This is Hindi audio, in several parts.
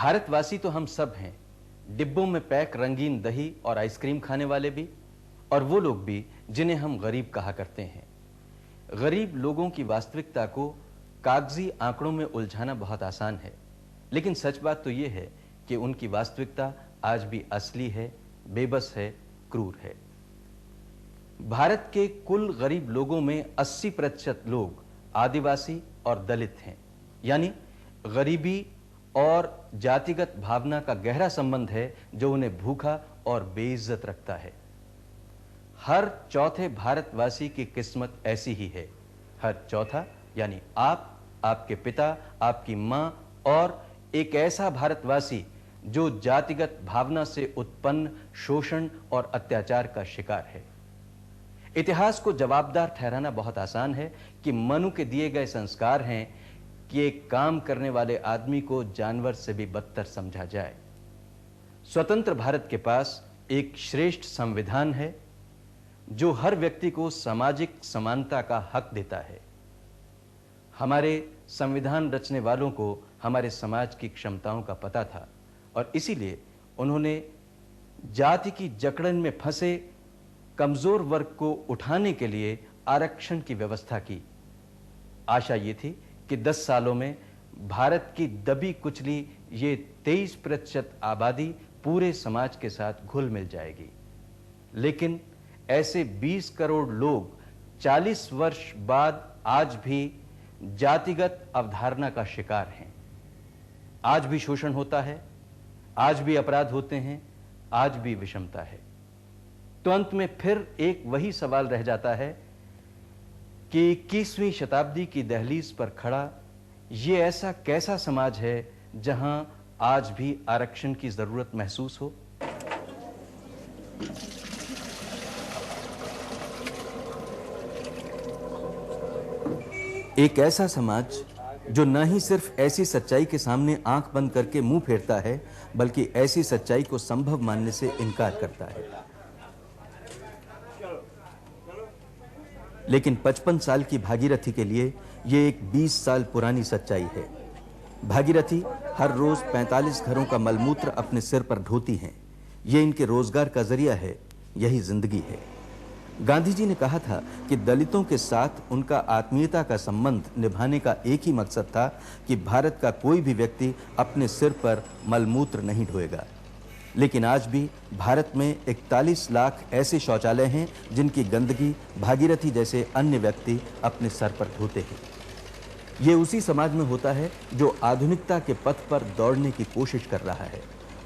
भारतवासी तो हम सब हैं, डिब्बों में पैक रंगीन दही और आइसक्रीम खाने वाले भी, और वो लोग भी जिन्हें हम गरीब कहा करते हैं। गरीब लोगों की वास्तविकता को कागजी आंकड़ों में उलझाना बहुत आसान है, लेकिन सच बात तो ये है कि उनकी वास्तविकता आज भी असली है, बेबस है, क्रूर है। भारत के कुल गरीब लोगों में 80% लोग आदिवासी और दलित हैं, यानी गरीबी और जातिगत भावना का गहरा संबंध है जो उन्हें भूखा और बेइज्जत रखता है। हर चौथे भारतवासी की किस्मत ऐसी ही है। हर चौथा यानी आप, आपके पिता, आपकी मां और एक ऐसा भारतवासी जो जातिगत भावना से उत्पन्न शोषण और अत्याचार का शिकार है। इतिहास को जवाबदार ठहराना बहुत आसान है कि मनु के दिए गए संस्कार हैं कि एक काम करने वाले आदमी को जानवर से भी बदतर समझा जाए। स्वतंत्र भारत के पास एक श्रेष्ठ संविधान है जो हर व्यक्ति को सामाजिक समानता का हक देता है। हमारे संविधान रचने वालों को हमारे समाज की क्षमताओं का पता था और इसीलिए उन्होंने जाति की जकड़न में फंसे कमजोर वर्ग को उठाने के लिए आरक्षण की व्यवस्था की। आशा ये थी कि 10 सालों में भारत की दबी कुचली ये 23% आबादी पूरे समाज के साथ घुल मिल जाएगी। लेकिन ऐसे 20 करोड़ लोग 40 वर्ष बाद आज भी जातिगत अवधारणा का शिकार हैं। आज भी शोषण होता है, आज भी अपराध होते हैं, आज भी विषमता है। तो अंत में फिर एक वही सवाल रह जाता है कि 21वीं शताब्दी की दहलीज पर खड़ा ये ऐसा कैसा समाज है जहां आज भी आरक्षण की जरूरत महसूस हो। एक ऐसा समाज जो न ही सिर्फ ऐसी सच्चाई के सामने आंख बंद करके मुंह फेरता है, बल्कि ऐसी सच्चाई को संभव मानने से इनकार करता है। लेकिन 55 साल की भागीरथी के लिए यह एक 20 साल पुरानी सच्चाई है। भागीरथी हर रोज 45 घरों का मलमूत्र अपने सिर पर ढोती हैं। यह इनके रोजगार का जरिया है, यही जिंदगी है। गांधी जी ने कहा था कि दलितों के साथ उनका आत्मीयता का संबंध निभाने का एक ही मकसद था कि भारत का कोई भी व्यक्ति अपने सिर पर मलमूत्र नहीं ढोएगा। लेकिन आज भी भारत में 41 लाख ऐसे शौचालय हैं जिनकी गंदगी भागीरथी जैसे अन्य व्यक्ति अपने सर पर ढोते हैं। ये उसी समाज में होता है जो आधुनिकता के पथ पर दौड़ने की कोशिश कर रहा है,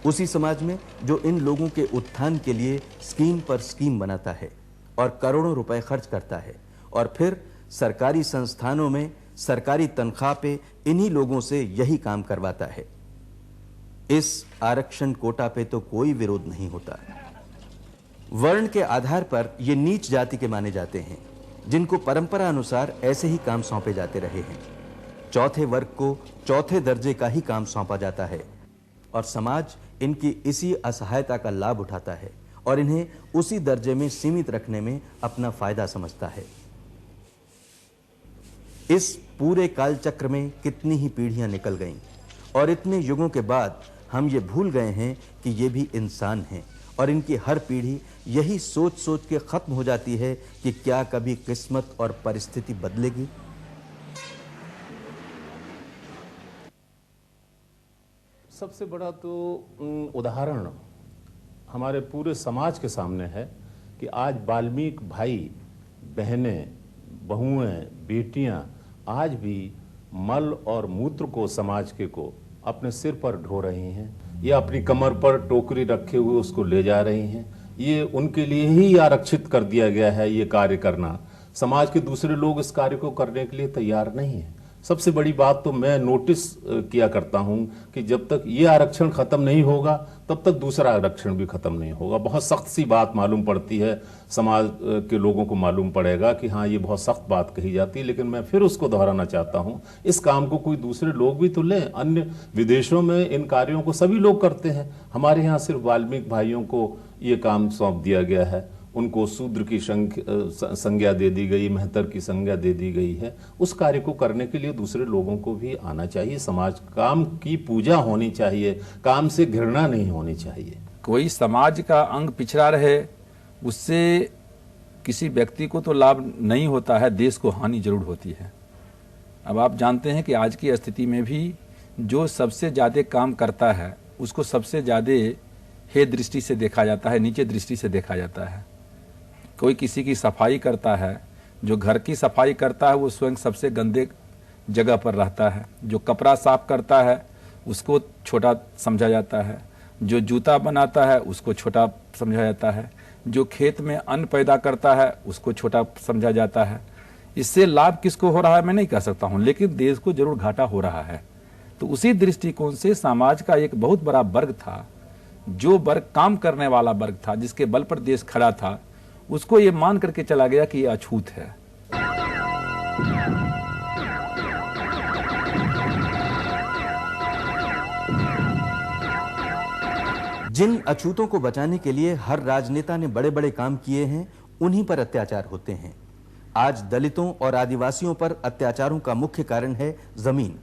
उसी समाज में जो इन लोगों के उत्थान के लिए स्कीम पर स्कीम बनाता है और करोड़ों रुपए खर्च करता है और फिर सरकारी संस्थानों में सरकारी तनख्वाह पे इन्हीं लोगों से यही काम करवाता है। इस आरक्षण कोटा पे तो कोई विरोध नहीं होता। वर्ण के आधार पर ये नीच जाति के माने जाते हैं जिनको परंपरा अनुसार ऐसे ही काम सौंपे जाते रहे हैं। चौथे वर्ग को चौथे दर्जे का ही काम सौंपा जाता है और समाज इनकी इसी असहायता का लाभ उठाता है और इन्हें उसी दर्जे में सीमित रखने में अपना फायदा समझता है। इस पूरे कालचक्र में कितनी ही पीढ़ियां निकल गईं और इतने युगों के बाद हम ये भूल गए हैं कि ये भी इंसान हैं और इनकी हर पीढ़ी यही सोच सोच के खत्म हो जाती है कि क्या कभी किस्मत और परिस्थिति बदलेगी। सबसे बड़ा तो उदाहरण हमारे पूरे समाज के सामने है कि आज वाल्मीकि भाई, बहनें, बहुएं, बेटियां आज भी मल और मूत्र को समाज के को अपने सिर पर ढो रही हैं। ये अपनी कमर पर टोकरी रखे हुए उसको ले जा रही हैं। ये उनके लिए ही आरक्षित कर दिया गया है ये कार्य करना। समाज के दूसरे लोग इस कार्य को करने के लिए तैयार नहीं है। सबसे बड़ी बात तो मैं नोटिस किया करता हूं कि जब तक ये आरक्षण खत्म नहीं होगा तब तक दूसरा आरक्षण भी खत्म नहीं होगा। बहुत सख्त सी बात मालूम पड़ती है, समाज के लोगों को मालूम पड़ेगा कि हाँ ये बहुत सख्त बात कही जाती है, लेकिन मैं फिर उसको दोहराना चाहता हूं, इस काम को कोई दूसरे लोग भी तो लें। अन्य विदेशों में इन कार्यों को सभी लोग करते हैं, हमारे यहाँ सिर्फ वाल्मीकि भाइयों को ये काम सौंप दिया गया है। उनको शूद्र की संज्ञा दे दी गई, मेहतर की संज्ञा दे दी गई है। उस कार्य को करने के लिए दूसरे लोगों को भी आना चाहिए। समाज काम की पूजा होनी चाहिए, काम से घृणा नहीं होनी चाहिए। कोई समाज का अंग पिछड़ा रहे उससे किसी व्यक्ति को तो लाभ नहीं होता है, देश को हानि जरूर होती है। अब आप जानते हैं कि आज की स्थिति में भी जो सबसे ज़्यादा काम करता है उसको सबसे ज़्यादा हे दृष्टि से देखा जाता है, नीचे दृष्टि से देखा जाता है। कोई किसी की सफाई करता है, जो घर की सफाई करता है वो स्वयं सबसे गंदे जगह पर रहता है। जो कपड़ा साफ करता है उसको छोटा समझा जाता है, जो जूता बनाता है उसको छोटा समझा जाता है, जो खेत में अन्न पैदा करता है उसको छोटा समझा जाता है। इससे लाभ किसको हो रहा है मैं नहीं कह सकता हूं, लेकिन देश को जरूर घाटा हो रहा है। तो उसी दृष्टिकोण से समाज का एक बहुत बड़ा वर्ग था, जो वर्ग काम करने वाला वर्ग था, जिसके बल पर देश खड़ा था, उसको ये मान करके चला गया कि ये अछूत है। जिन अछूतों को बचाने के लिए हर राजनेता ने बड़े बड़े काम किए हैं, उन्हीं पर अत्याचार होते हैं। आज दलितों और आदिवासियों पर अत्याचारों का मुख्य कारण है जमीन।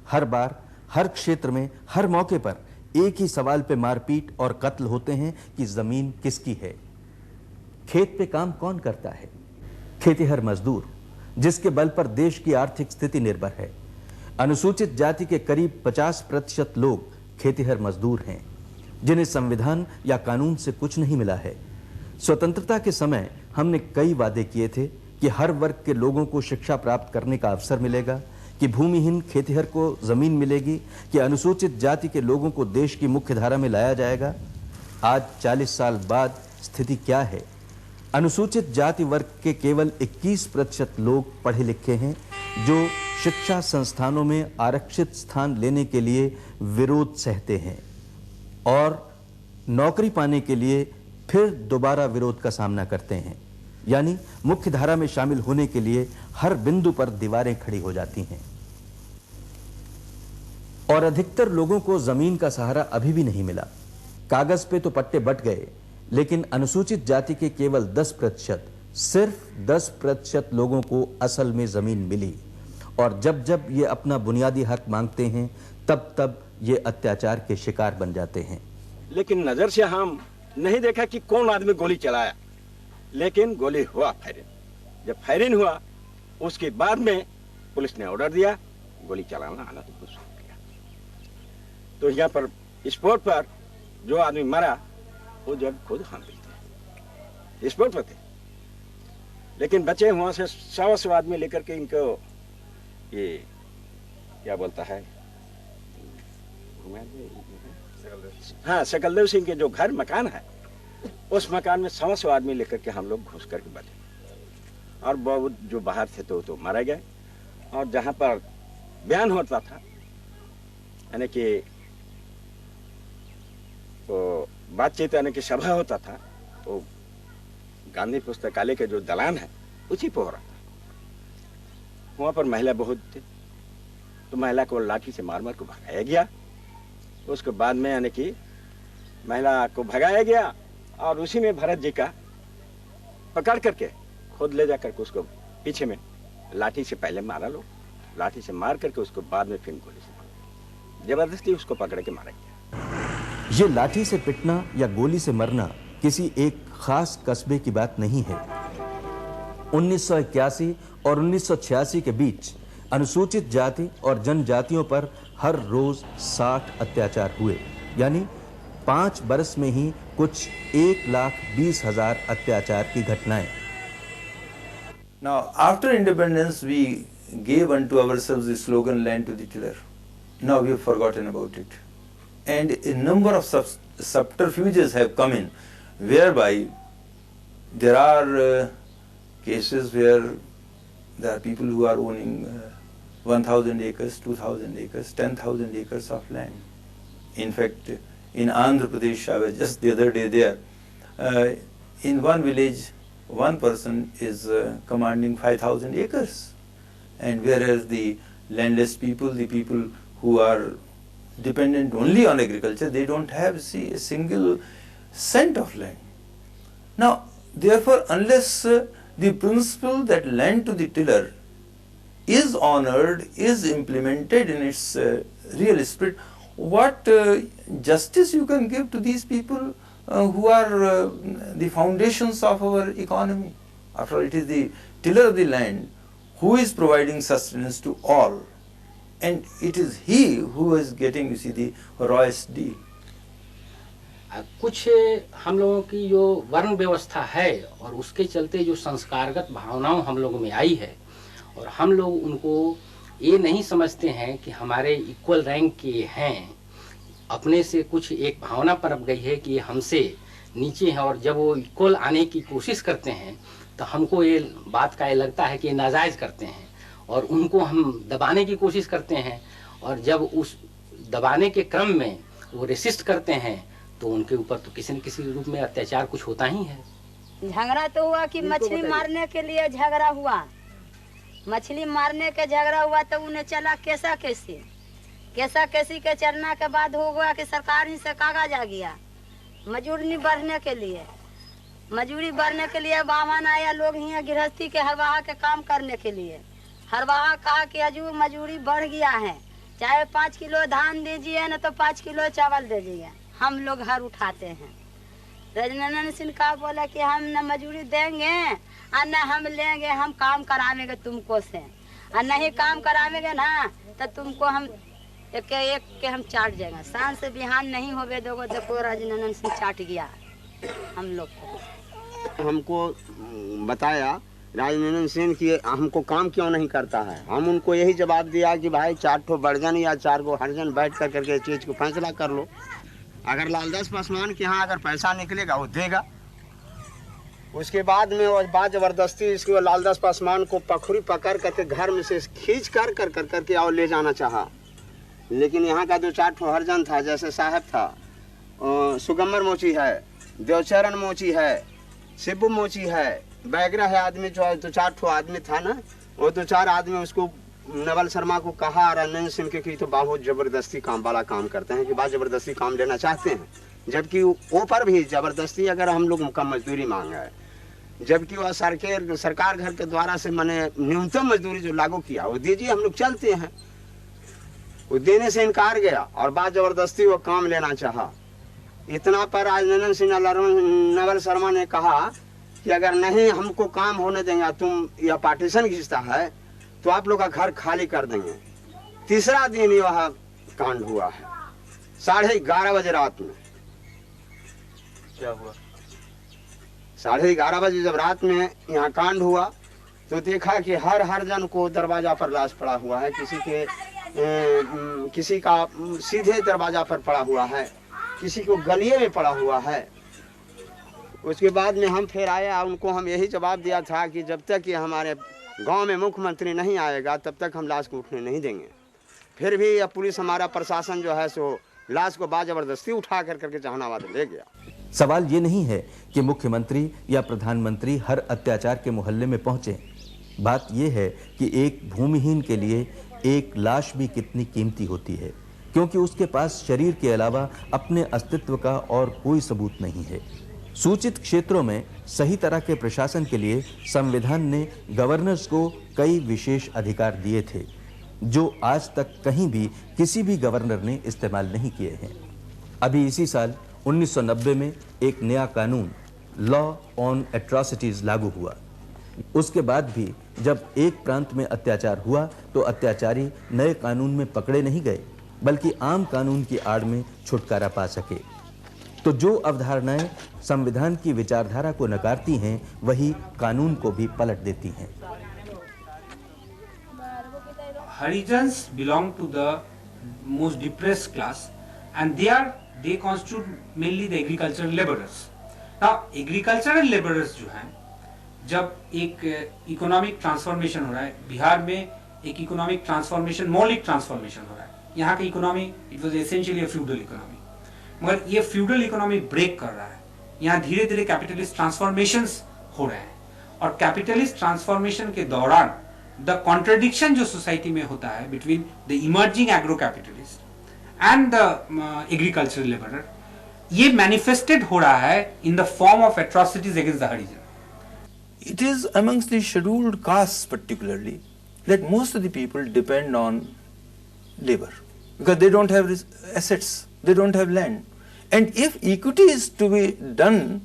हर बार, हर क्षेत्र में, हर मौके पर एक ही सवाल पे मारपीट और कत्ल होते हैं कि जमीन किसकी है। खेत पे काम कौन करता है? खेतिहर मजदूर, जिसके बल पर देश की आर्थिक स्थिति निर्भर है। अनुसूचित जाति के करीब 50% लोग खेतिहर मजदूर हैं, जिन्हें संविधान या कानून से कुछ नहीं मिला है। स्वतंत्रता के समय हमने कई वादे किए थे कि हर वर्ग के लोगों को शिक्षा प्राप्त करने का अवसर मिलेगा, कि भूमिहीन खेतिहर को जमीन मिलेगी, कि अनुसूचित जाति के लोगों को देश की मुख्य धारा में लाया जाएगा। आज 40 साल बाद स्थिति क्या है? अनुसूचित जाति वर्ग के केवल 21% लोग पढ़े लिखे हैं, जो शिक्षा संस्थानों में आरक्षित स्थान लेने के लिए विरोध सहते हैं और नौकरी पाने के लिए फिर दोबारा विरोध का सामना करते हैं। यानी मुख्य धारा में शामिल होने के लिए हर बिंदु पर दीवारें खड़ी हो जाती हैं। और अधिकतर लोगों को जमीन का सहारा अभी भी नहीं मिला। कागज पे तो पट्टे बट गए, लेकिन अनुसूचित जाति के केवल 10%, सिर्फ 10% लोगों को असल में जमीन मिली। और जब जब ये अपना बुनियादी हक मांगते हैं, तब तब ये अत्याचार के शिकार बन जाते हैं। लेकिन नजर से हम नहीं देखा कि कौन आदमी गोली चलाया, लेकिन गोली हुआ फायरिंग। जब फायरिंग हुआ उसके बाद में पुलिस ने ऑर्डर दिया गोली चलाना आना तो कुछ हो गया। तो यहाँ पर स्पॉट पर जो आदमी मरा वो जब खुद हम थे, स्पॉट पर थे, लेकिन बचे वहां से 100 आदमी लेकर के इनको ये क्या बोलता है, हाँ, सकलदेव सिंह के जो घर मकान है उस मकान में 100 आदमी लेकर के हम लोग घुस करके बचे। और बहुत जो बाहर थे तो मारे गए। और जहां पर बयान होता था, यानी कि तो बातचीत यानी कि सभा होता था, तो गांधी पुस्तकालय के जो दलान है उसी पर हो रहा था। वहां पर महिला बहुत थे, तो महिला को लाठी से मार मार को भगाया गया। उसके बाद में यानी कि महिला को भगाया गया और उसी में भरत जी का पकड़ करके खुद ले जाकर के उसको पीछे में लाठी से पहले मारा लो, लाठी से मार करके उसको बाद में फिर गोली से जबरदस्ती उसको पकड़ के मारा गया। ये लाठी से पिटना या गोली से मरना किसी एक खास कस्बे की बात नहीं है। 1981 और 1986 के बीच अनुसूचित जाति और जनजातियों पर हर रोज 60 अत्याचार हुए, यानी 5 बरस में ही कुछ 1,20,000 अत्याचार की घटनाएं। Now, after independence, we gave unto ourselves the slogan "Land to the tiller." Now we have forgotten about it, and a number of subterfuges have come in, whereby there are cases where there are people who are owning 1,000 acres, 2,000 acres, 10,000 acres of land. In fact, in Andhra Pradesh, I was just the other day there. In one village, one person is commanding 5,000 acres, and whereas the landless people, the people who are dependent only on agriculture, they don't have a single cent of land. Now, Therefore, unless the principle that land to the tiller is honored, is implemented in its real spirit, what justice you can give to these people who are the foundations of our economy? After all, it is the tiller of the land who is providing sustenance to all, and it is he who is getting, you see, the rawest deal. कुछ हम लोगों की जो वर्ण व्यवस्था है और उसके चलते जो संस्कारगत भावनाओं हम लोगों में आई है, और हम लोग उनको ये नहीं समझते हैं कि हमारे इक्वल रैंक के हैं, अपने से कुछ एक भावना पनप गई है कि ये हमसे नीचे हैं, और जब वो इक्वल आने की कोशिश करते हैं तो हमको ये बात का ये लगता है कि ये नाजायज़ करते हैं और उनको हम दबाने की कोशिश करते हैं, और जब उस दबाने के क्रम में वो रेसिस्ट करते हैं तो उनके ऊपर तो किसी न किसी रूप में अत्याचार कुछ होता ही है। झगड़ा तो हुआ कि मछली मारने के लिए झगड़ा हुआ, मछली मारने के झगड़ा हुआ तो उन्हें चला कैसा कैसी के चलना के बाद हो गया कि सरकार ही से कागज आ गया मजदूरी बढ़ने के लिए बावन आया लोग ही गृहस्थी के हरवाहा के काम करने के लिए। हरवाहा कहा कि अजू मजदूरी बढ़ गया है, चाहे 5 किलो धान दीजिए न तो 5 किलो चावल दीजिए, हम लोग हर उठाते हैं। रजनंदन सिंह का बोला कि हम न मजदूरी देंगे और न हम लेंगे, हम काम करावेंगे तुमको से, और नहीं काम करावेंगे ना तो तुमको हम एक के हम चाट जाएंगे, शान से बिहान नहीं होवे दोगो। देखो रजनंदन सिंह चाट गया हम लोग को। हमको बताया राजनंदन सिंह कि हमको काम क्यों नहीं करता है। हम उनको यही जवाब दिया कि भाई 4 ठो बर्जन या 4 गो हरजन बैठ कर करके चीज़ को फैसला कर लो। अगर लालदास पासवान के यहाँ अगर पैसा निकलेगा वो देगा। उसके बाद में वो बात ज़बरदस्ती इसको लालदास पासवान को पखुरी पकड़ करके घर में से खींच कर करके और ले जाना चाहा, लेकिन यहाँ का 2-4 ठो हरजन था, जैसे साहब था, सुगम्मर मोची है, देवचरण मोची है, शिबू मोची है, बैगरा है आदमी, जो 2-4 ठो आदमी था ना, वो 2-4 आदमी उसको नवल शर्मा को कहा रंजन सिंह के कि तो बहुत ज़बरदस्ती काम वाला काम करते हैं कि बात ज़बरदस्ती काम लेना चाहते हैं, जबकि वो पर भी ज़बरदस्ती अगर हम लोग कम मजदूरी मांगा है, जबकि वह सरकार घर के द्वारा से मैंने न्यूनतम मजदूरी जो लागू किया वो दीजिए हम लोग चलते हैं, वो देने से इनकार गया और बात ज़बरदस्ती वो काम लेना चाहा। इतना पर राजनंदन सिंह नवल शर्मा ने कहा कि अगर नहीं हमको काम होने देंगे, तुम यह पार्टीशन खींचता है तो आप लोग का घर खाली कर देंगे। तीसरा दिन यह कांड हुआ है 11:30 बजे रात में। क्या हुआ? 11:30 बजे जब रात में यहाँ कांड हुआ तो देखा कि हर जन को दरवाजा पर लाश पड़ा हुआ है, किसी का सीधे दरवाजा पर पड़ा हुआ है, किसी को गलिये में पड़ा हुआ है। उसके बाद में हम फिर आए और उनको हम यही जवाब दिया था कि जब तक ये हमारे गांव में मुख्यमंत्री नहीं आएगा तब तक हम लाश को उठने नहीं देंगे। फिर भी यह पुलिस हमारा प्रशासन जो है सो लाश को बाज़बरदस्ती उठा करके जहानाबाद ले गया। सवाल ये नहीं है कि मुख्यमंत्री या प्रधानमंत्री हर अत्याचार के मोहल्ले में पहुंचे। बात यह है कि एक भूमिहीन के लिए एक लाश भी कितनी कीमती होती है, क्योंकि उसके पास शरीर के अलावा अपने अस्तित्व का और कोई सबूत नहीं है। सूचित क्षेत्रों में सही तरह के प्रशासन के लिए संविधान ने गवर्नर्स को कई विशेष अधिकार दिए थे, जो आज तक कहीं भी किसी भी गवर्नर ने इस्तेमाल नहीं किए हैं। अभी इसी साल 1990 में एक नया कानून लॉ ऑन एट्रॉसिटीज लागू हुआ। उसके बाद भी जब एक प्रांत में अत्याचार हुआ तो अत्याचारी नए कानून में पकड़े नहीं गए, बल्कि आम कानून की आड़ में छुटकारा पा सके। तो जो अवधारणाएं संविधान की विचारधारा को नकारती हैं, वही कानून को भी पलट देती हैं। Harijans belong to the most depressed class, and they constitute mainly the agricultural laborers. Now, agricultural laborers जो हैं, जब एक इकोनॉमिक ट्रांसफॉर्मेशन हो रहा है बिहार में, एक इकोनॉमिक ट्रांसफॉर्मेशन, मौलिक ट्रांसफॉर्मेशन हो रहा है। यहाँ का economy it was essentially a feudal economy, मगर ये फ्यूडल इकोनॉमी ब्रेक कर रहा है। यहाँ धीरे धीरे कैपिटलिस्ट ट्रांसफॉर्मेशंस हो रहे हैं, और कैपिटलिस्ट ट्रांसफॉर्मेशन के दौरान द कॉन्ट्रडिक्शन जो सोसाइटी में होता है between the emerging agro capitalist and the agricultural labourer, ये मैनिफेस्टेड हो रहा है in the form of atrocities against the Harijan. it is amongst the scheduled castes particularly that most of the people depend on labor because they don't have assets, they don't have land. And if equity is to be done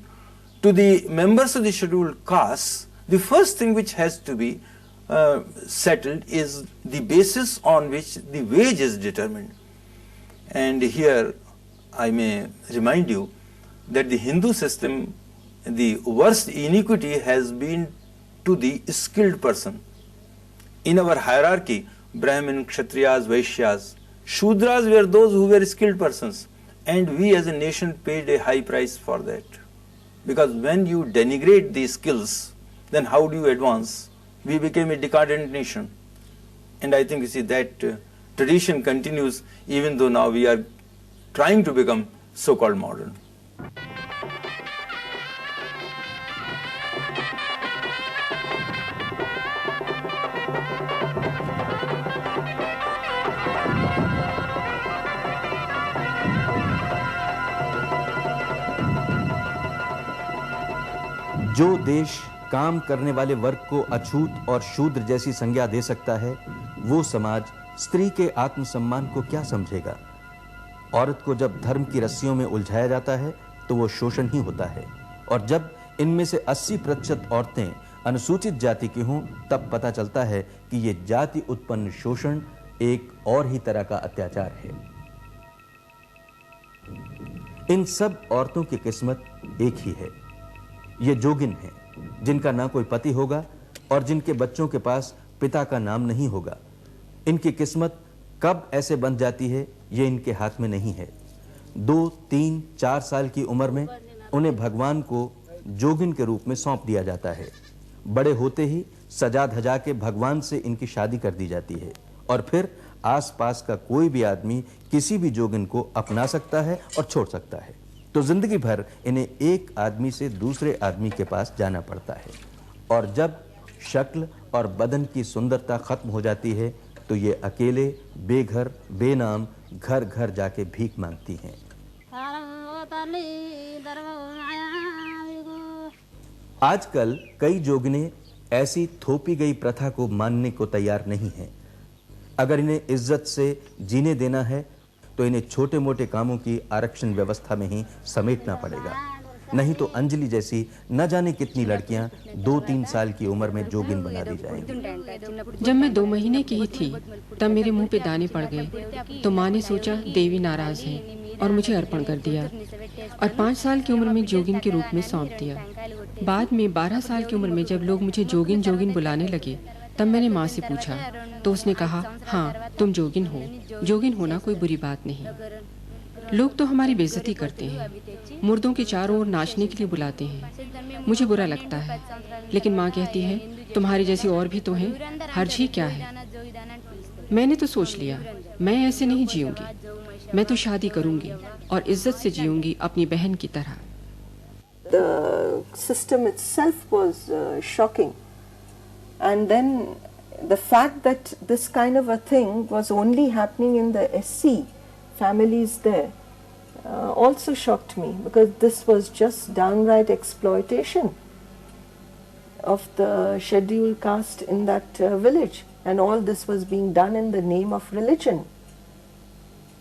to the members of the scheduled castes, the first thing which has to be settled is the basis on which the wage is determined. And here I may remind you that the Hindu system, the worst iniquity has been to the skilled person. In our hierarchy, Brahmin, Kshatriyas, Vaishyas, Shudras were those who were skilled persons, and we as a nation paid a high price for that. Because when you denigrate these skills, then how do you advance? We became a decadent nation. And I think you see that tradition continues even though now we are trying to become so-called modern. जो देश काम करने वाले वर्ग को अछूत और शूद्र जैसी संज्ञा दे सकता है, वो समाज स्त्री के आत्मसम्मान को क्या समझेगा? औरत को जब धर्म की रस्सियों में उलझाया जाता है तो वो शोषण ही होता है, और जब इनमें से 80% औरतें अनुसूचित जाति की हों तब पता चलता है कि ये जाति उत्पन्न शोषण एक और ही तरह का अत्याचार है। इन सब औरतों की किस्मत एक ही है। ये जोगिन हैं, जिनका ना कोई पति होगा और जिनके बच्चों के पास पिता का नाम नहीं होगा। इनकी किस्मत कब ऐसे बन जाती है, ये इनके हाथ में नहीं है। 2, 3, 4 साल की उम्र में उन्हें भगवान को जोगिन के रूप में सौंप दिया जाता है। बड़े होते ही सजा धजा के भगवान से इनकी शादी कर दी जाती है, और फिर आसपास का कोई भी आदमी किसी भी जोगिन को अपना सकता है और छोड़ सकता है। तो जिंदगी भर इन्हें एक आदमी से दूसरे आदमी के पास जाना पड़ता है, और जब शक्ल और बदन की सुंदरता खत्म हो जाती है तो ये अकेले बेघर बेनाम घर घर जाके भीख मांगती हैं। आजकल कई जोगिनें ऐसी थोपी गई प्रथा को मानने को तैयार नहीं हैं। अगर इन्हें इज्जत से जीने देना है तो इन्हें छोटे मोटे कामों की आरक्षण व्यवस्था में ही समेटना पड़ेगा, नहीं तो अंजलि जैसी न जाने कितनी लड़कियां 2-3 साल की उम्र में जोगिन बना दी जाएंगी। जब मैं 2 महीने की ही थी तब मेरे मुंह पे दाने पड़ गए, तो माँ ने सोचा देवी नाराज है और मुझे अर्पण कर दिया, और 5 साल की उम्र में जोगिन के रूप में सौंप दिया। बाद में 12 साल की उम्र में जब लोग मुझे जोगिन जोगिन बुलाने लगे तब मैंने माँ से पूछा, तो उसने कहा, हाँ तुम जोगिन हो, जोगिन होना कोई बुरी बात नहीं। लोग तो हमारी बेइज्जती करते हैं, मुर्दों के चारों ओर नाचने के लिए बुलाते हैं, मुझे बुरा लगता है, लेकिन माँ कहती है तुम्हारी जैसी और भी तो हैं, हर्ज ही क्या है। मैंने तो सोच लिया मैं ऐसे नहीं जीऊंगी, मैं तो शादी करूंगी और इज्जत से जीऊंगी अपनी बहन की तरह। The system itself was shocking, and then the fact that this kind of a thing was only happening in the SC families there also shocked me, because this was just downright exploitation of the scheduled caste in that village, and all this was being done in the name of religion.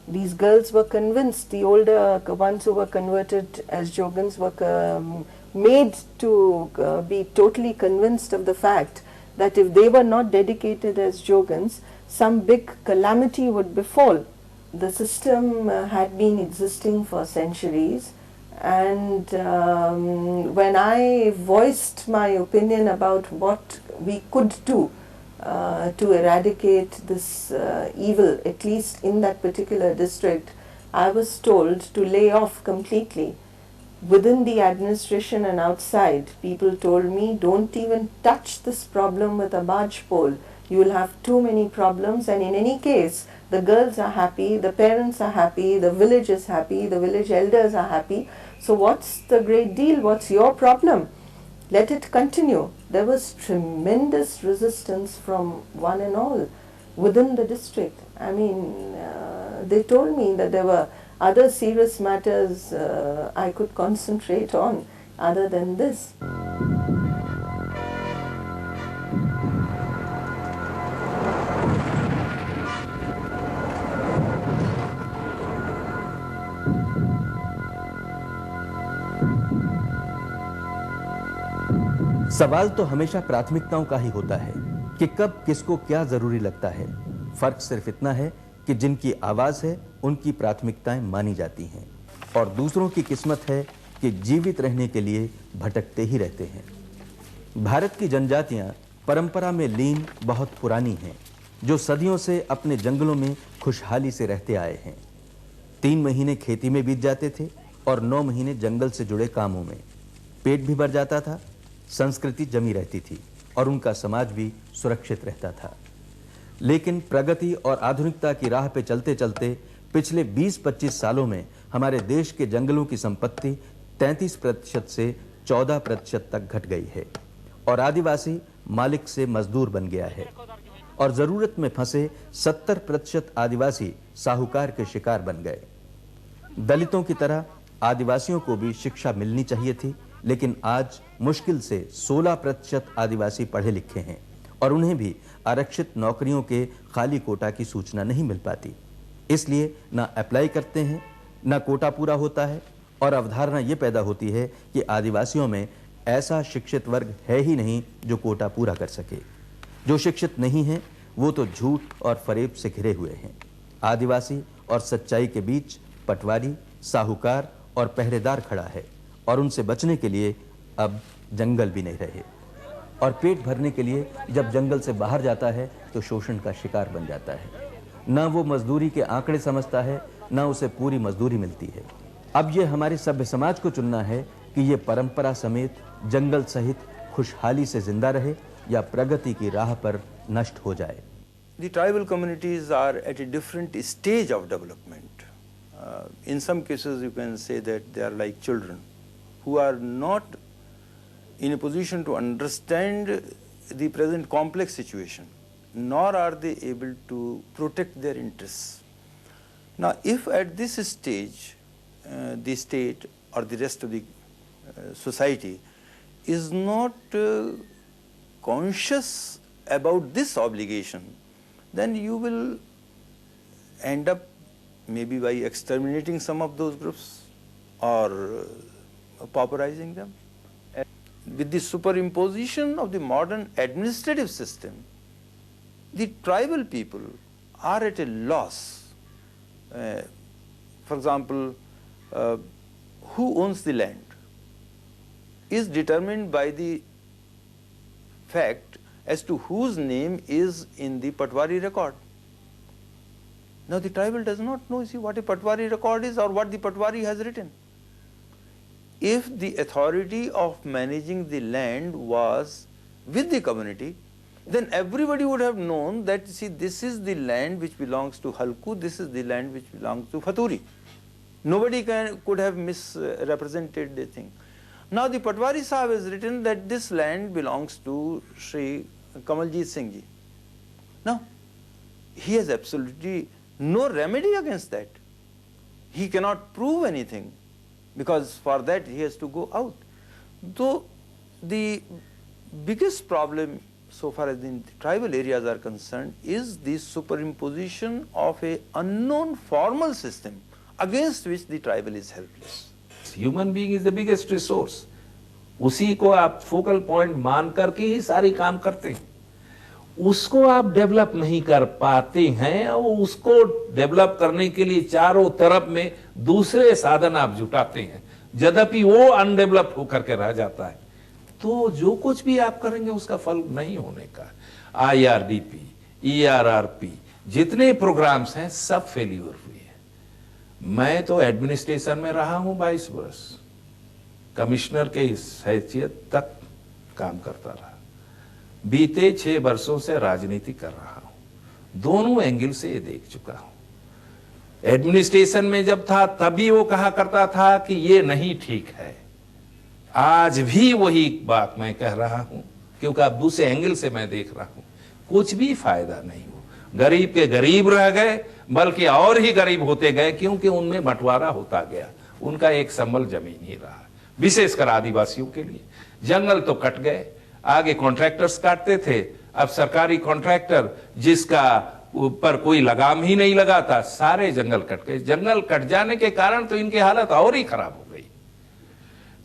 These girls were convinced, the older ones who were converted as Jogins were made to be totally convinced of the fact that if they were not dedicated as Jogins, some big calamity would befall. The system had been existing for centuries, and when I voiced my opinion about what we could do to eradicate this evil, at least in that particular district, I was told to lay off completely. Within the administration and outside, people told me, don't even touch this problem with a barge pole. You will have too many problems, and in any case, the girls are happy, the parents are happy, the village is happy, the village elders are happy. So what's the great deal? What's your problem? Let it continue. There was tremendous resistance from one and all within the district. I mean, they told me that there were other serious matters I could concentrate on other than this. सवाल तो हमेशा प्राथमिकताओं का ही होता है कि कब किसको क्या जरूरी लगता है। फर्क सिर्फ इतना है कि जिनकी आवाज है उनकी प्राथमिकताएं मानी जाती हैं और दूसरों की किस्मत है कि जीवित रहने के लिए भटकते ही रहते हैं। भारत की जनजातियां परंपरा में लीन बहुत पुरानी हैं, जो सदियों से अपने जंगलों में खुशहाली से रहते आए हैं। 3 महीने खेती में बीत जाते थे और 9 महीने जंगल से जुड़े कामों में। पेट भी भर जाता था, संस्कृति जमी रहती थी और उनका समाज भी सुरक्षित रहता था। लेकिन प्रगति और आधुनिकता की राह पे चलते चलते पिछले 20-25 सालों में हमारे देश के जंगलों की संपत्ति 33% से 14% तक घट गई है और आदिवासी मालिक से मजदूर बन गया है और जरूरत में फंसे 70% आदिवासी साहूकार के शिकार बन गए। दलितों की तरह आदिवासियों को भी शिक्षा मिलनी चाहिए थी, लेकिन आज मुश्किल से 16% आदिवासी पढ़े लिखे हैं और उन्हें भी आरक्षित नौकरियों के खाली कोटा की सूचना नहीं मिल पाती। इसलिए ना अप्लाई करते हैं, ना कोटा पूरा होता है और अवधारणा ये पैदा होती है कि आदिवासियों में ऐसा शिक्षित वर्ग है ही नहीं जो कोटा पूरा कर सके। जो शिक्षित नहीं है वो तो झूठ और फरेब से घिरे हुए हैं। आदिवासी और सच्चाई के बीच पटवारी, साहूकार और पहरेदार खड़ा है और उनसे बचने के लिए अब जंगल भी नहीं रहे। और पेट भरने के लिए जब जंगल से बाहर जाता है तो शोषण का शिकार बन जाता है। ना वो मजदूरी के आंकड़े समझता है, ना उसे पूरी मजदूरी मिलती है। अब ये हमारे सभ्य समाज को चुनना है कि ये परंपरा समेत जंगल सहित खुशहाली से जिंदा रहे या प्रगति की राह पर नष्ट हो जाए। The tribal communities are at a different stage of development. In some cases you can say that they are like children who are not in a position to understand the present complex situation, nor are they able to protect their interests. Now if at this stage the state or the rest of the society is not conscious about this obligation, then you will end up maybe by exterminating some of those groups or pauperizing them. With the superimposition of the modern administrative system, the tribal people are at a loss. For example, who owns the land is determined by the fact as to whose name is in the Patwari record. Now the tribal does not know, see, what a Patwari record is or what the Patwari has written. If the authority of managing the land was with the community, then everybody would have known that, see, this is the land which belongs to Halku, this is the land which belongs to Faturi. Nobody could have misrepresented the thing. Now the Patwari Sahib has written that this land belongs to Sri Kamaljeet Singh Ji. Now, he has absolutely no remedy against that. He cannot prove anything because for that he has to go out. Though the biggest problem so far as the tribal areas are concerned is the superimposition of a unknown formal system against which the tribal is helpless. Human being is the biggest resource, उसी को आप फोकल पॉइंट मान करके ही सारी काम करते हैं। उसको आप डेवलप नहीं कर पाते हैं और उसको डेवलप करने के लिए चारों तरफ में दूसरे साधन आप जुटाते हैं, यद्यपि वो अनडेवलप होकर के रह जाता है। तो जो कुछ भी आप करेंगे उसका फल नहीं होने का। IRDP, ERRP जितने प्रोग्राम्स हैं सब फेल्यूर हुए। मैं तो एडमिनिस्ट्रेशन में रहा हूं 22 वर्ष, कमिश्नर के हैसियत तक काम करता रहा। बीते 6 वर्षों से राजनीति कर रहा हूं, दोनों एंगल से ये देख चुका हूं। एडमिनिस्ट्रेशन में जब था तभी वो कहा करता था कि ये नहीं ठीक है। आज भी वही बात मैं कह रहा हूं, क्योंकि अब दूसरे एंगल से मैं देख रहा हूं, कुछ भी फायदा नहीं हो। गरीब के गरीब रह गए, बल्कि और ही गरीब होते गए, क्योंकि उनमें बंटवारा होता गया। उनका एक संबल जमीन ही रहा, विशेषकर आदिवासियों के लिए। जंगल तो कट गए, आगे कॉन्ट्रैक्टर्स काटते थे, अब सरकारी कॉन्ट्रैक्टर जिसका ऊपर कोई लगाम ही नहीं लगाता, सारे जंगल कट गए। जंगल कट जाने के कारण तो इनकी हालत और ही खराब हो गई।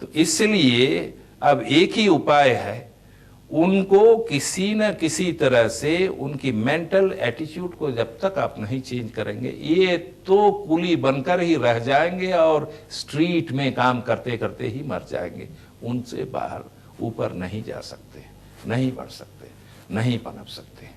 तो इसलिए अब एक ही उपाय है उनको किसी न किसी तरह से उनकी मेंटल एटीट्यूड को जब तक आप नहीं चेंज करेंगे, ये तो कुली बनकर ही रह जाएंगे और स्ट्रीट में काम करते करते ही मर जाएंगे। उनसे बाहर ऊपर नहीं जा सकते, नहीं बढ़ सकते, नहीं पनप सकते।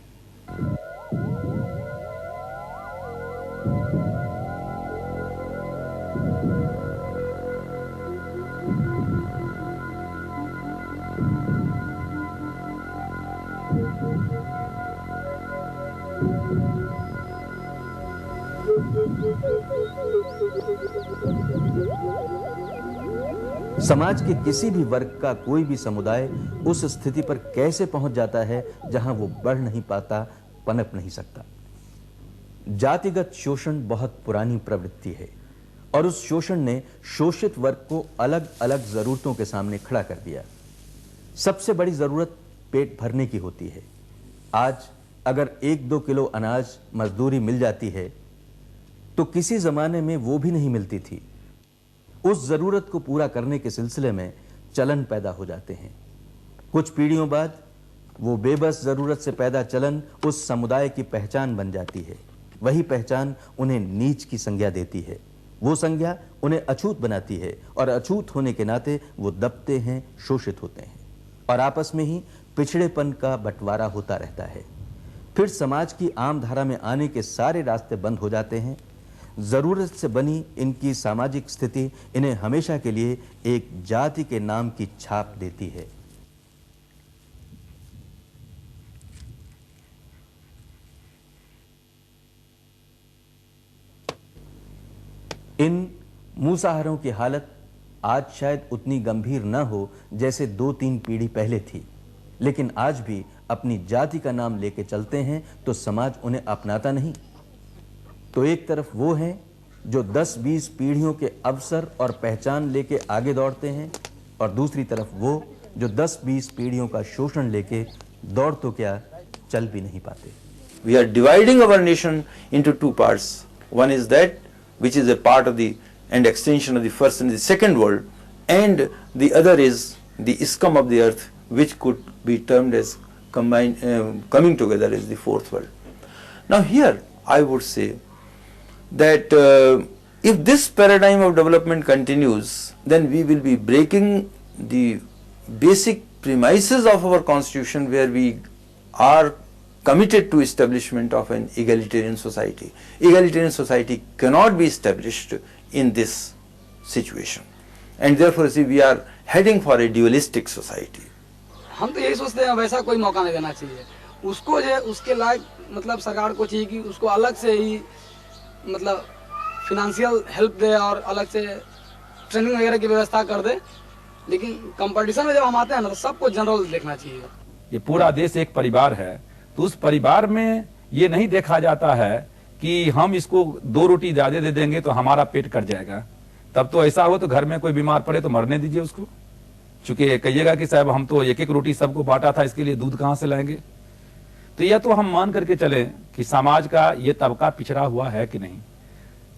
समाज के किसी भी वर्ग का कोई भी समुदाय उस स्थिति पर कैसे पहुंच जाता है जहां वो बढ़ नहीं पाता, पनप नहीं सकता। जातिगत शोषण बहुत पुरानी प्रवृत्ति है और उस शोषण ने शोषित वर्ग को अलग अलग जरूरतों के सामने खड़ा कर दिया। सबसे बड़ी जरूरत पेट भरने की होती है। आज अगर 1-2 किलो अनाज मजदूरी मिल जाती है तो किसी जमाने में वो भी नहीं मिलती थी। उस जरूरत को पूरा करने के सिलसिले में चलन पैदा हो जाते हैं। कुछ पीढ़ियों बाद वो बेबस जरूरत से पैदा चलन उस समुदाय की पहचान बन जाती है। वही पहचान उन्हें नीच की संज्ञा देती है। वो संज्ञा उन्हें अछूत बनाती है और अछूत होने के नाते वो दबते हैं, शोषित होते हैं और आपस में ही पिछड़ेपन का बंटवारा होता रहता है। फिर समाज की आम धारा में आने के सारे रास्ते बंद हो जाते हैं। जरूरत से बनी इनकी सामाजिक स्थिति इन्हें हमेशा के लिए एक जाति के नाम की छाप देती है। इन मूसाहारों की हालत आज शायद उतनी गंभीर न हो जैसे 2-3 पीढ़ी पहले थी, लेकिन आज भी अपनी जाति का नाम लेके चलते हैं तो समाज उन्हें अपनाता नहीं। तो एक तरफ वो हैं जो 10-20 पीढ़ियों के अवसर और पहचान लेके आगे दौड़ते हैं और दूसरी तरफ वो जो 10-20 पीढ़ियों का शोषण लेके दौड़ तो क्या चल भी नहीं पाते। We are dividing our nation into 2 parts. One is that which is a part of the and extension of the first and the second world, and the other is the scum of the earth, which could be termed as coming together as the 4th world. Now here I would say that if this paradigm of development continues, then we will be breaking the basic premises of our constitution, where we are committed to establishment of an egalitarian society. Egalitarian society cannot be established in this situation, and therefore see, we are heading for a dualistic society. हम तो यही सोचते हैं वैसा कोई मौका नहीं देना चाहिए उसको, जो उसके लायक मतलब सरकार को चाहिए कि उसको अलग से ही मतलब फिनेंशियल हेल्प दे और अलग से ट्रेनिंग वगैरह की व्यवस्था कर दे। लेकिन कंपटीशन में जब हम आते हैं ना तो सबको जनरल देखना चाहिए। ये पूरा देश एक परिवार है, तो उस परिवार में ये नहीं देखा जाता है कि हम इसको 2 रोटी ज्यादा दे देंगे तो हमारा पेट कट जाएगा। तब तो ऐसा हो तो घर में कोई बीमार पड़े तो मरने दीजिए उसको, चूंकि कहिएगा कि साहब हम तो 1-1 रोटी सबको बांटा था, इसके लिए दूध कहां से लाएंगे। तो यह तो हम मान करके चले कि समाज का ये तबका पिछड़ा हुआ है कि नहीं।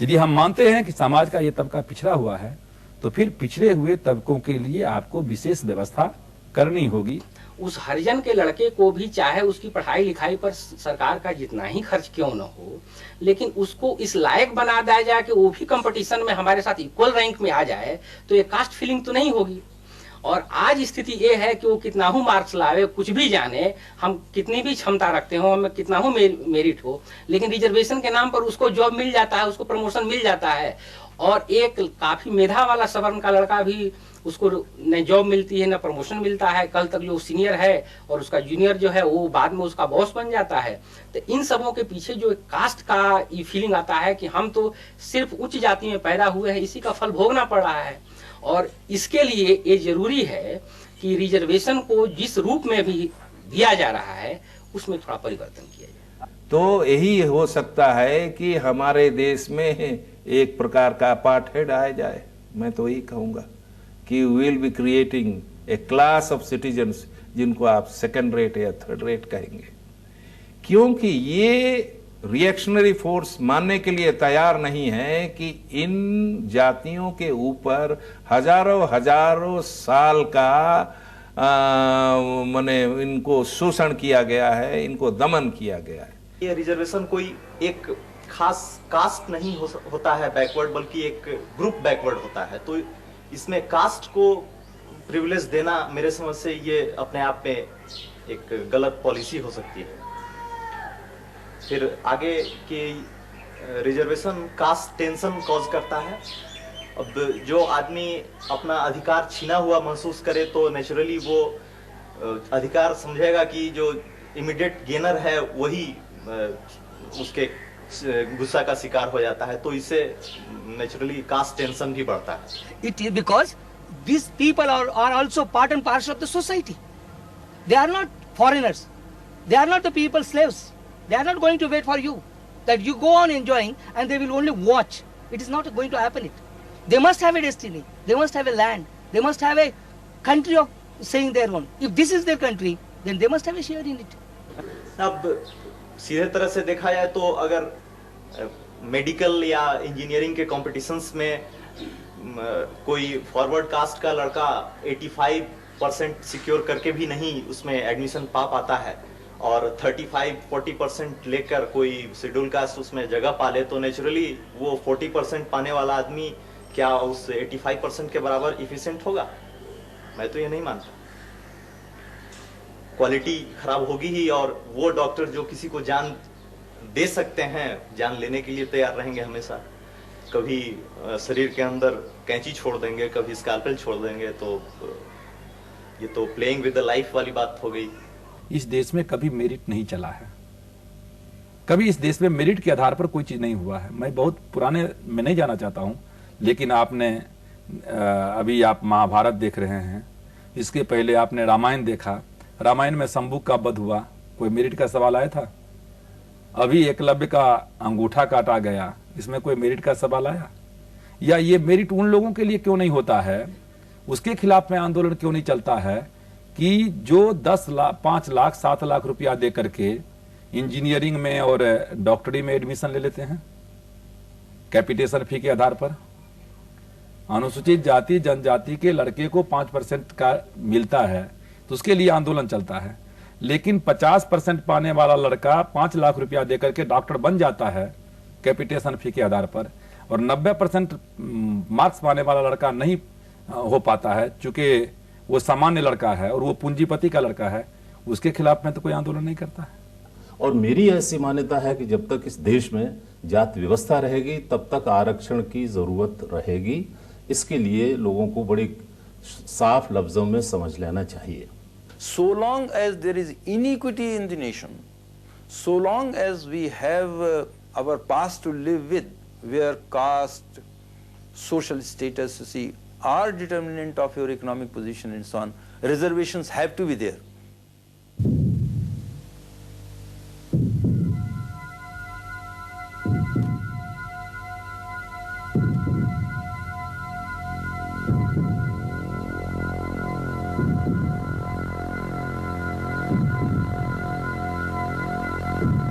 यदि हम मानते हैं कि समाज का ये तबका पिछड़ा हुआ है तो फिर पिछड़े हुए तबकों के लिए आपको विशेष व्यवस्था करनी होगी। उस हरिजन के लड़के को भी चाहे उसकी पढ़ाई लिखाई पर सरकार का जितना ही खर्च क्यों न हो, लेकिन उसको इस लायक बना दिया जाए कि वो भी कंपटीशन में हमारे साथ इक्वल रैंक में आ जाए, तो ये कास्ट फीलिंग तो नहीं होगी। और आज स्थिति ये है कि वो कितना हो मार्क्स लावे, कुछ भी जाने, हम कितनी भी क्षमता रखते हो, हमें कितना हो मेरिट हो, लेकिन रिजर्वेशन के नाम पर उसको जॉब मिल जाता है, उसको प्रमोशन मिल जाता है। और एक काफी मेधा वाला सवर्ण का लड़का भी, उसको न जॉब मिलती है न प्रमोशन मिलता है। कल तक जो सीनियर है और उसका जूनियर जो है वो बाद में उसका बॉस बन जाता है। तो इन सबों के पीछे जो कास्ट का ये फीलिंग आता है कि हम तो सिर्फ उच्च जाति में पैदा हुए हैं, इसी का फल भोगना पड़ रहा है। और इसके लिए ये जरूरी है कि रिजर्वेशन को जिस रूप में भी दिया जा रहा है उसमें थोड़ा परिवर्तन किया जाए। तो यही हो सकता है कि हमारे देश में एक प्रकार का अपार्थाइड आ जाए। मैं तो यही कहूंगा कि will be creating a class of citizens जिनको आप सेकंड रेट या थर्ड रेट कहेंगे, क्योंकि ये रिएक्शनरी फोर्स मानने के लिए तैयार नहीं है कि इन जातियों के ऊपर हजारों हजारों साल का माने इनको शोषण किया गया है, इनको दमन किया गया है। ये रिजर्वेशन कोई एक खास कास्ट नहीं होता है बैकवर्ड, बल्कि एक ग्रुप बैकवर्ड होता है। तो इसमें कास्ट को प्रिविलेज देना मेरे समझ से ये अपने आप में एक गलत पॉलिसी हो सकती है। फिर आगे कि रिजर्वेशन कास्ट टेंशन कॉज करता है। अब जो आदमी अपना अधिकार छीना हुआ महसूस करे तो नेचुरली वो अधिकार समझेगा कि जो इमीडिएट गेनर है वही उसके गुस्सा का शिकार हो जाता है, तो इससे नेचुरली कास्ट टेंशन भी बढ़ता है। It is because these people are also part and parcel of the society. They are not foreigners. They are not the people slaves. They are not going to wait for you that you go on enjoying and they will only watch. It is not going to happen. They must have a destiny. They must have a land. They must have a country of saying their own. If this is their country, then they must have a share in it. अब सीधे तरह से देखा जाए तो अगर मेडिकल या इंजीनियरिंग के कॉम्पिटिशन्स में कोई फॉरवर्ड कास्ट का लड़का 85% सिक्योर करके भी नहीं उसमें एडमिशन पा पाता है और 35-40% लेकर कोई शेड्यूल कास्ट उसमें जगह पा ले, तो नेचुरली वो 40% पाने वाला आदमी क्या उस 85% के बराबर इफिशिएंट होगा? मैं तो ये नहीं मानता। क्वालिटी खराब होगी ही, और वो डॉक्टर जो किसी को जान दे सकते हैं, जान लेने के लिए तैयार रहेंगे हमेशा। कभी शरीर के अंदर कैंची छोड़ देंगे, कभी स्कैल्पेल छोड़ देंगे, तो ये तो प्लेइंग विद द लाइफ वाली बात हो गई। इस देश में कभी मेरिट नहीं चला है, कभी इस देश में मेरिट के आधार पर कोई चीज नहीं हुआ है। मैं बहुत पुराने में नहीं जाना चाहता हूं, लेकिन आपने अभी आप महाभारत देख रहे हैं, इसके पहले आपने रामायण देखा। रामायण में शंभू का वध हुआ, कोई मेरिट का सवाल आया था? अभी एकलव्य का अंगूठा काटा गया, इसमें कोई मेरिट का सवाल आया? या ये मेरिट उन लोगों के लिए क्यों नहीं होता है, उसके खिलाफ में आंदोलन क्यों नहीं चलता है कि जो 10 लाख 5 लाख 7 लाख रुपया दे करके इंजीनियरिंग में और डॉक्टरी में एडमिशन ले लेते हैं कैपिटेशन फी के आधार पर। अनुसूचित जाति जनजाति के लड़के को 5% का मिलता है तो उसके लिए आंदोलन चलता है, लेकिन 50% पाने वाला लड़का 5 लाख रुपया देकर के डॉक्टर बन जाता है कैपिटेशन फी के आधार पर, और 90% मार्क्स पाने वाला लड़का नहीं हो पाता है, चूंकि वो सामान्य लड़का है और वो पूंजीपति का लड़का है, उसके खिलाफ में तो कोई आंदोलन नहीं करता है। और मेरी ऐसी मान्यता है कि जब तक इस देश में जाति व्यवस्था रहेगी तब तक आरक्षण की जरूरत रहेगी। इसके लिए लोगों को बड़ी साफ लफ्जों में समझ लेना चाहिए। So long as there is inequity in the nation, so long as we have our past to live with, where caste, social status, you see, are determinant of your economic position and so on, reservations have to be there. Thank you.